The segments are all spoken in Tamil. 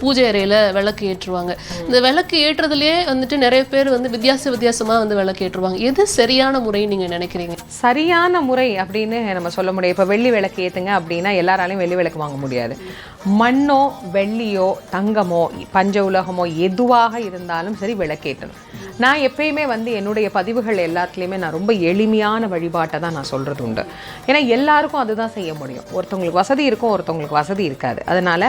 பூஜை அறையில விளக்கு ஏற்றுவாங்க. இந்த விளக்கு ஏற்றுறதுலயே வந்துட்டு நிறைய பேர் வந்து வித்தியாசமா வந்து விளக்கு ஏற்றுவாங்க. எது சரியான முறை நீங்க நினைக்கிறீங்க? சரியான முறை அப்படின்னு நம்ம சொல்ல முடியும். இப்ப வெள்ளி விளக்கு ஏத்துங்க அப்படின்னா எல்லாராலையும் வெள்ளி விளக்கு வாங்க முடியாது. மண்ணோ வெள்ளியோ தங்கமோ பஞ்ச உலகமோ எதுவாக இருந்தாலும் சரி விளக்கேற்றணும். நான் எப்பயுமே வந்து என்னுடைய பதிவுகள் எல்லாத்துலேயுமே நான் ரொம்ப எளிமையான வழிபாட்டை தான் நான் சொல்கிறது உண்டு. ஏன்னா எல்லாருக்கும் அதுதான் செய்ய முடியும். ஒருத்தவங்களுக்கு வசதி இருக்கும், ஒருத்தவங்களுக்கு வசதி இருக்காது. அதனால்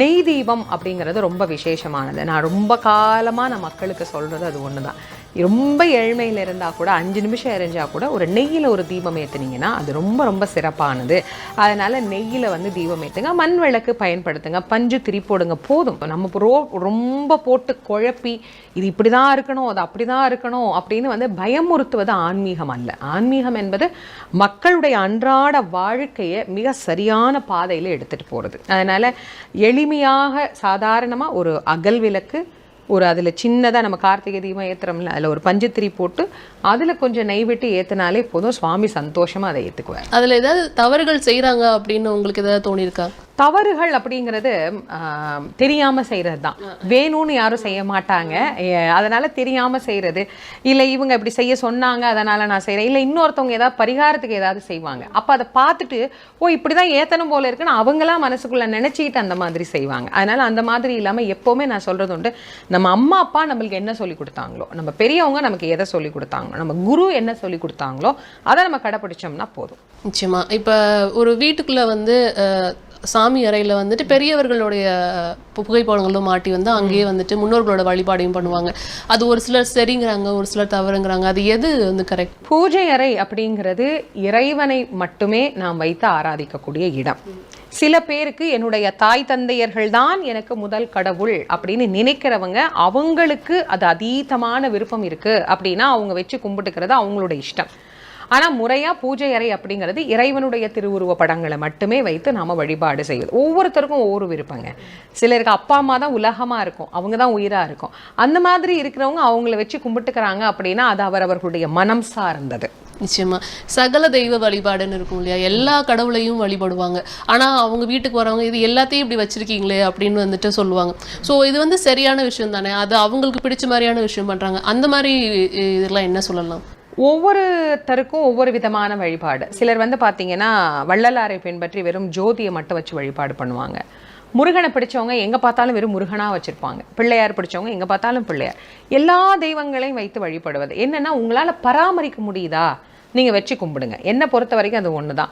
நெய் தீபம் அப்படிங்கிறது ரொம்ப விசேஷமானது. நான் ரொம்ப காலமாக நான் மக்களுக்கு சொல்கிறது அது ஒன்று தான். ரொம்ப ஏழ்மையில் இருந்தால் கூட 5 நிமிஷம் எரிஞ்சால் கூட ஒரு நெய்யில் ஒரு தீபம் ஏற்றுனீங்கன்னா அது ரொம்ப ரொம்ப சிறப்பானது. அதனால் நெய்யில் வந்து தீபம் ஏற்றுங்க, மண் விளக்கு பயன்படுத்துங்க, பஞ்சு திரி போடுங்க, போதும். நம்ம ரொம்ப போட்டு குழப்பி இது இப்படி தான் இருக்கணும், அது அப்படி தான் இருக்கணும் அப்படின்னு வந்து பயமுறுத்துவது ஆன்மீகம் அல்ல. ஆன்மீகம் என்பது மக்களுடைய அன்றாட வாழ்க்கையை மிக சரியான பாதையில் எடுத்துகிட்டு போகிறது. அதனால் எளிமையாக சாதாரணமாக ஒரு அகல் விளக்கு, ஒரு அதில் சின்னதாக நம்ம கார்த்திகை தீபம் ஏற்றுறோம்ல, அதில் ஒரு பஞ்சத்திரி போட்டு அதில் கொஞ்சம் நெய் விட்டு ஏற்றினாலே போதும். சுவாமி சந்தோஷமாக அதை ஏற்றுக்குவார். அதில் ஏதாவது தவறுகள் செய்கிறாங்க அப்படின்னு உங்களுக்கு ஏதாவது தோணியிருக்கா? தவறுகள் அப்படிங்கிறது தெரியாமல் செய்கிறது தான். வேணும்னு யாரும் செய்ய மாட்டாங்க. அதனால் தெரியாமல் செய்கிறது, இல்லை இவங்க இப்படி செய்ய சொன்னாங்க அதனால் நான் செய்கிறேன், இல்லை இன்னொருத்தவங்க ஏதாவது பரிகாரத்துக்கு ஏதாவது செய்வாங்க. அப்போ அதை பார்த்துட்டு ஓ இப்படி தான் ஏற்றணும் போல இருக்குன்னு அவங்களாம் மனசுக்குள்ளே நினச்சிக்கிட்டு அந்த மாதிரி செய்வாங்க. அதனால் அந்த மாதிரி இல்லாமல் எப்போவுமே நான் சொல்கிறது உண்டு, நம்ம அம்மா அப்பா நம்மளுக்கு என்ன சொல்லி கொடுத்தாங்களோ, நம்ம பெரியவங்க நமக்கு எதை சொல்லி கொடுத்தாங்களோ, நம்ம குரு என்ன சொல்லி கொடுத்தாங்களோ அதை நம்ம கடைப்பிடிச்சோம்னா போதும். நிச்சயமா. இப்போ ஒரு வீட்டுக்குள்ளே வந்து சாமி அறையில் வந்துட்டு பெரியவர்களுடைய புகைப்படங்களும் மாட்டி வந்து அங்கேயே வந்துட்டு முன்னோர்களோட வழிபாடையும் பண்ணுவாங்க. அது ஒரு சிலர் சரிங்கிறாங்க, ஒரு சிலர் தவறுங்கிறாங்க. அது எது வந்து கரெக்ட்? பூஜை அறை அப்படிங்கிறது இறைவனை மட்டுமே நாம் வைத்து ஆராதிக்கக்கூடிய இடம். சில பேருக்கு என்னுடைய தாய் தந்தையர்கள் தான் எனக்கு முதல் கடவுள் அப்படின்னு நினைக்கிறவங்க, அவங்களுக்கு அது அதீதமான விருப்பம் இருக்கு அப்படின்னா அவங்க வச்சு கும்பிட்டுக்கிறது அவங்களுடைய இஷ்டம். ஆனால் முறையாக பூஜை அறை அப்படிங்கிறது இறைவனுடைய திருவுருவ படங்களை மட்டுமே வைத்து நாம் வழிபாடு செய்வது. ஒவ்வொருத்தருக்கும் ஒவ்வொரு விருப்பங்க. சிலருக்கு அப்பா அம்மா தான் உலகமாக இருக்கும், அவங்க தான் உயிராக இருக்கும். அந்த மாதிரி இருக்கிறவங்க அவங்கள வச்சு கும்பிட்டுக்கிறாங்க அப்படின்னா அது அவரவர்களுடைய மனம் சார்ந்தது. நிச்சயமா. சகல தெய்வ வழிபாடுன்னு இருக்கும் இல்லையா, எல்லா கடவுளையும் வழிபடுவாங்க. ஆனால் அவங்க வீட்டுக்கு வரவங்க இது எல்லாத்தையும் இப்படி வச்சிருக்கீங்களே அப்படின்னு வந்துட்டு சொல்லுவாங்க. ஸோ இது வந்து சரியான விஷயம் தானே, அது அவங்களுக்கு பிடிச்ச மாதிரியான விஷயம் பண்ணுறாங்க. அந்த மாதிரி இதெல்லாம் என்ன சொல்லலாம்? ஒவ்வொருத்தருக்கும் ஒவ்வொரு விதமான வழிபாடு. சிலர் வந்து பார்த்தீங்கன்னா வள்ளலாரை பின்பற்றி வெறும் ஜோதியை மட்டும் வச்சு வழிபாடு பண்ணுவாங்க. முருகனை பிடிச்சவங்க எங்கே பார்த்தாலும் வெறும் முருகனாக வச்சுருப்பாங்க. பிள்ளையார் பிடிச்சவங்க எங்கே பார்த்தாலும் பிள்ளையார். எல்லா தெய்வங்களையும் வைத்து வழிபடுவது என்னென்னா, உங்களால் பராமரிக்க முடியுதா நீங்கள் வச்சு கும்பிடுங்க. என்னை பொறுத்த வரைக்கும் அது ஒன்று தான்.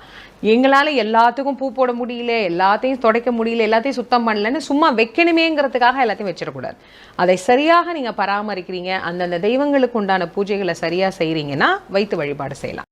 எங்களால் எல்லாத்துக்கும் பூ போட முடியல, எல்லாத்தையும் துடைக்க முடியல, எல்லாத்தையும் சுத்தம் பண்ணலன்னு சும்மா வைக்கணுமேங்கிறதுக்காக எல்லாத்தையும் வச்சிடக்கூடாது. அதை சரியாக நீங்கள் பராமரிக்கிறீங்க, அந்தந்த தெய்வங்களுக்கு உண்டான பூஜைகளை சரியாக செய்கிறீங்கன்னா வைத்து வழிபாடு செய்யலாம்.